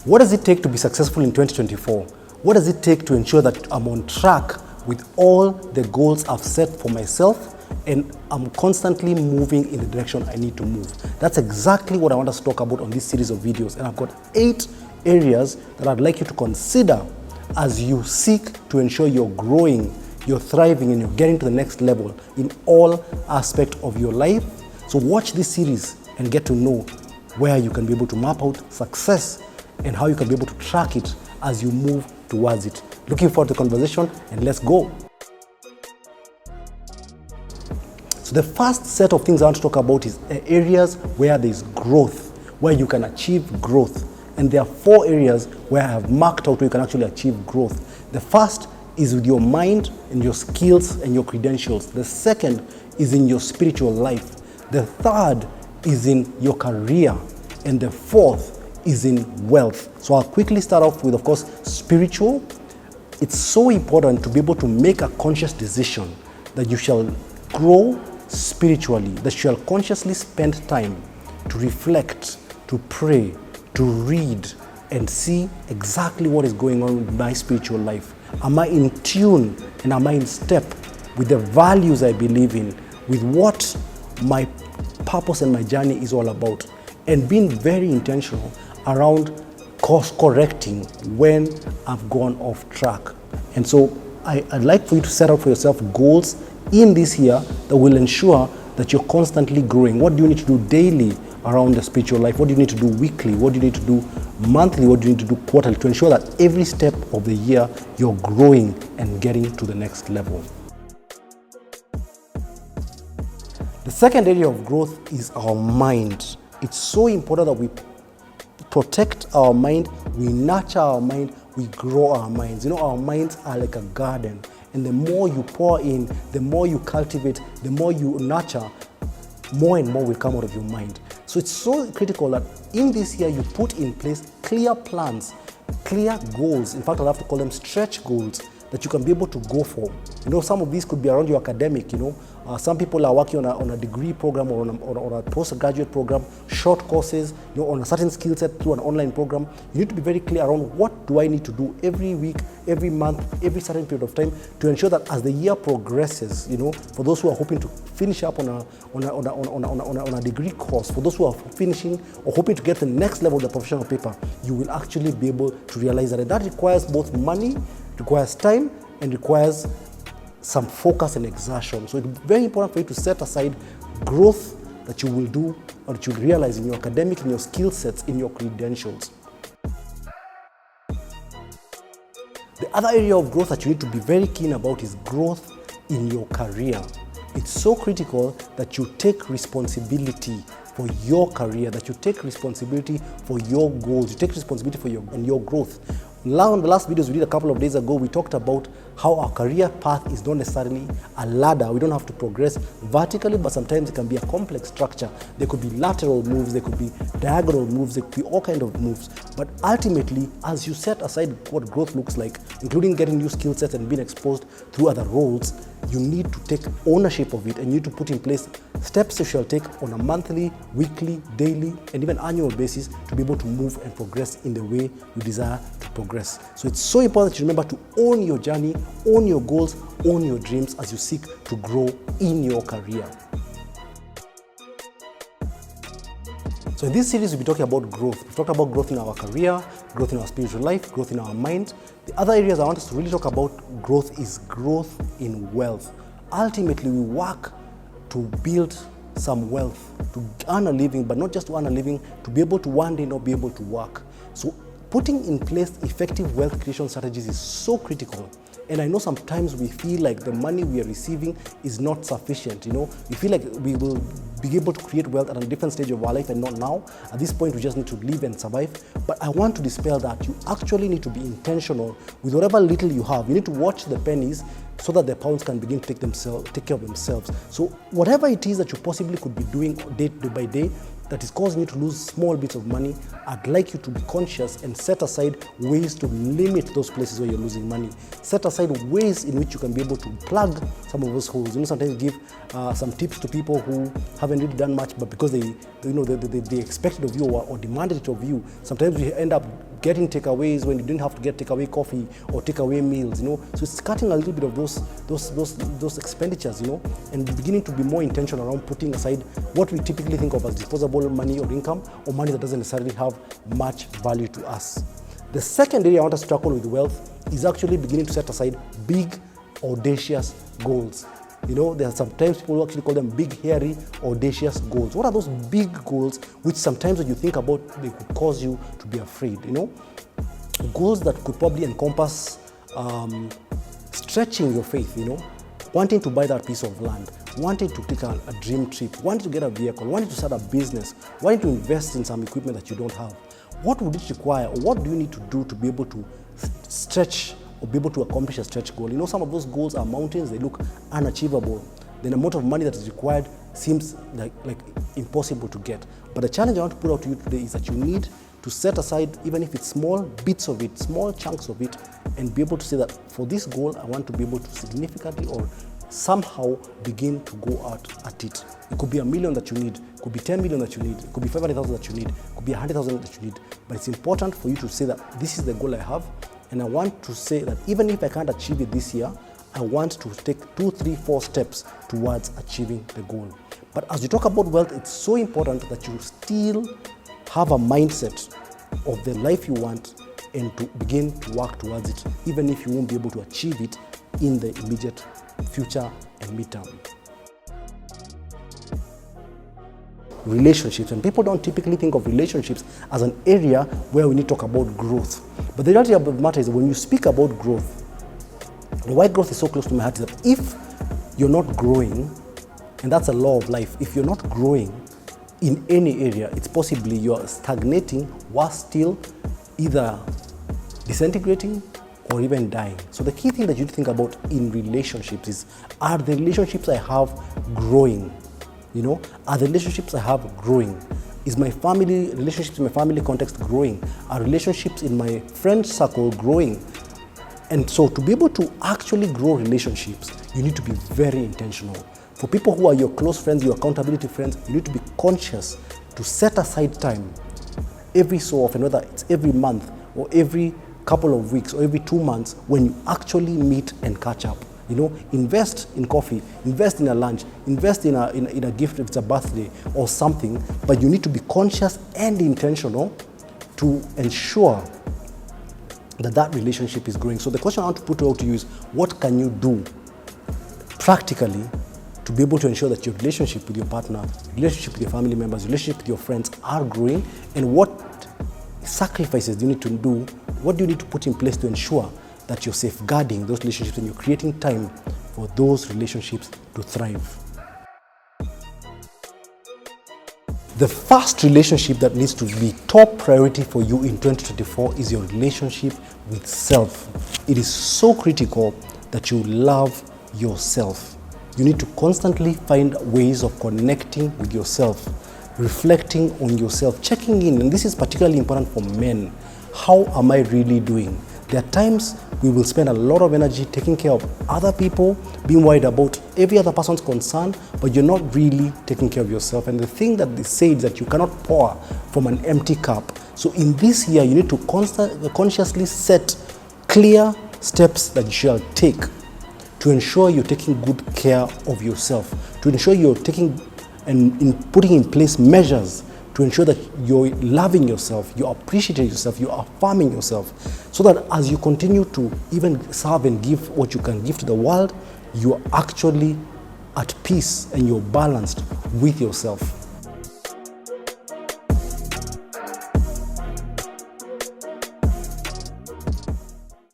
What does it take to be successful in 2024? What does it take to ensure that I'm on track with all the goals I've set for myself and I'm constantly moving in the direction I need to move? That's exactly what I want us to talk about on this series of videos. And I've got 8 areas that I'd like you to consider as you seek to ensure you're growing, you're thriving, and you're getting to the next level in all aspects of your life. So watch this series and get to know where you can be able to map out success and how you can be able to track it as you move towards it. Looking forward to the conversation, and let's go. So the first set of things I want to talk about is areas where there's growth, where you can achieve growth. And there are 4 areas where I have marked out where you can actually achieve growth. The first is with your mind and your skills and your credentials. The second is in your spiritual life. The third is in your career. And the fourth is in wealth. So I'll quickly start off with, of course, spiritual. It's so important to be able to make a conscious decision that you shall grow spiritually, that you shall consciously spend time to reflect, to pray, to read, and see exactly what is going on with my spiritual life. Am I in tune and am I in step with the values I believe in, with what my purpose and my journey is all about? And being very intentional around course correcting when I've gone off track. And so I'd like for you to set out for yourself goals in this year that will ensure that you're constantly growing. What do you need to do daily around the spiritual life? What do you need to do weekly? What do you need to do monthly? What do you need to do quarterly to ensure that every step of the year you're growing and getting to the next level? The second area of growth is our mind. It's so important that we protect our mind, we nurture our mind, we grow our minds. You know, our minds are like a garden, and the more you pour in, the more you cultivate, the more you nurture, more and more will come out of your mind. So it's so critical that in this year you put in place clear plans, clear goals. In fact, I'll have to call them stretch goals that you can be able to go for. You know, some of these could be around your academic, some people are working on a degree program or on a postgraduate program, short courses, on a certain skill set through an online program. You need to be very clear around what do I need to do every week, every month, every certain period of time to ensure that as the year progresses, for those who are hoping to finish up on a degree course, for those who are finishing or hoping to get the next level of the professional paper, you will actually be able to realize that. And that requires both money, requires time, and requires some focus and exertion. So it's very important for you to set aside growth that you will do or that you will realize in your academic, in your skill sets, in your credentials. The other area of growth that you need to be very keen about is growth in your career. It's so critical that you take responsibility for your career, that you take responsibility for your goals, you take responsibility for your growth. Now, in the last videos we did a couple of days ago, we talked about how our career path is not necessarily a ladder. We don't have to progress vertically, but sometimes it can be a complex structure. There could be lateral moves, there could be diagonal moves, there could be all kinds of moves. But ultimately, as you set aside what growth looks like, including getting new skill sets and being exposed through other roles, you need to take ownership of it and you need to put in place steps you shall take on a monthly, weekly, daily, and even annual basis to be able to move and progress in the way you desire to progress. So it's so important that you remember to own your journey, own your goals, own your dreams as you seek to grow in your career. So in this series, we'll be talking about growth. We've talked about growth in our career, growth in our spiritual life, growth in our mind. The other areas I want us to really talk about growth is growth in wealth. Ultimately, we work to build some wealth, to earn a living, but not just to earn a living, to be able to one day not be able to work. So putting in place effective wealth creation strategies is so critical. And I know sometimes we feel like the money we are receiving is not sufficient. We feel like we will be able to create wealth at a different stage of our life and not now. At this point, we just need to live and survive. But I want to dispel that. You actually need to be intentional with whatever little you have. You need to watch the pennies so that the pounds can begin to take care of themselves. So whatever it is that you possibly could be doing day by day that is causing you to lose small bits of money, I'd like you to be conscious and set aside ways to limit those places where you're losing money. Set aside ways in which you can be able to plug some of those holes. Sometimes give some tips to people who haven't really done much, but because they expected of you or demanded it of you, sometimes we end up getting takeaways when you didn't have to get takeaway coffee or takeaway meals, you know. So it's cutting a little bit of those expenditures, you know, and beginning to be more intentional around putting aside what we typically think of as disposable money or income, or money that doesn't necessarily have much value to us. The second area I want us to tackle with wealth is actually beginning to set aside big, audacious goals. You know, there are sometimes people who actually call them big, hairy, audacious goals. What are those big goals which sometimes when you think about, they could cause you to be afraid, you know? Goals that could probably encompass stretching your faith, you know? Wanting to buy that piece of land, wanting to take a dream trip, wanting to get a vehicle, wanting to start a business, wanting to invest in some equipment that you don't have. What would it require, or what do you need to do to be able to stretch or be able to accomplish a stretch goal? You know, some of those goals are mountains, they look unachievable. The amount of money that is required seems like impossible to get. But the challenge I want to put out to you today is that you need to set aside, even if it's small bits of it, small chunks of it, and be able to say that for this goal, I want to be able to significantly or somehow begin to go out at it. It could be $1 million that you need, it could be 10 million that you need, it could be 500,000 that you need, it could be 100,000 that you need. But it's important for you to say that this is the goal I have, and I want to say that even if I can't achieve it this year, I want to take 2, 3, 4 steps towards achieving the goal. But as you talk about wealth, it's so important that you still have a mindset of the life you want and to begin to work towards it, even if you won't be able to achieve it in the immediate future and midterm. Relationships, and people don't typically think of relationships as an area where we need to talk about growth. But the reality of the matter is, when you speak about growth, and why growth is so close to my heart is that if you're not growing, and that's a law of life, if you're not growing in any area, it's possibly you're stagnating, worse still, either disintegrating or even dying. So the key thing that you need to think about in relationships is, are the relationships I have growing? You know, are the relationships I have growing? Is my family, relationships in my family context growing? Are relationships in my friend circle growing? And so to be able to actually grow relationships, you need to be very intentional. For people who are your close friends, your accountability friends, you need to be conscious to set aside time every so often, whether it's every month or every couple of weeks or every 2 months, when you actually meet and catch up. You know, invest in coffee, invest in a lunch, invest in a gift if it's a birthday or something, but you need to be conscious and intentional to ensure that that relationship is growing. So the question I want to put out to you is, what can you do practically to be able to ensure that your relationship with your partner, relationship with your family members, relationship with your friends are growing, and what sacrifices do you need to do, what do you need to put in place to ensure that you're safeguarding those relationships and you're creating time for those relationships to thrive. The first relationship that needs to be top priority for you in 2024 is your relationship with self. It is so critical that you love yourself. You need to constantly find ways of connecting with yourself, reflecting on yourself, checking in, and this is particularly important for men. How am I really doing? There are times we will spend a lot of energy taking care of other people, being worried about every other person's concern, but you're not really taking care of yourself. And the thing that they say is that you cannot pour from an empty cup. So in this year, you need to consciously set clear steps that you shall take to ensure you're taking good care of yourself, to ensure you're taking and putting in place measures to ensure that you're loving yourself, you're appreciating yourself, you're affirming yourself, so that as you continue to even serve and give what you can give to the world, you're actually at peace and you're balanced with yourself.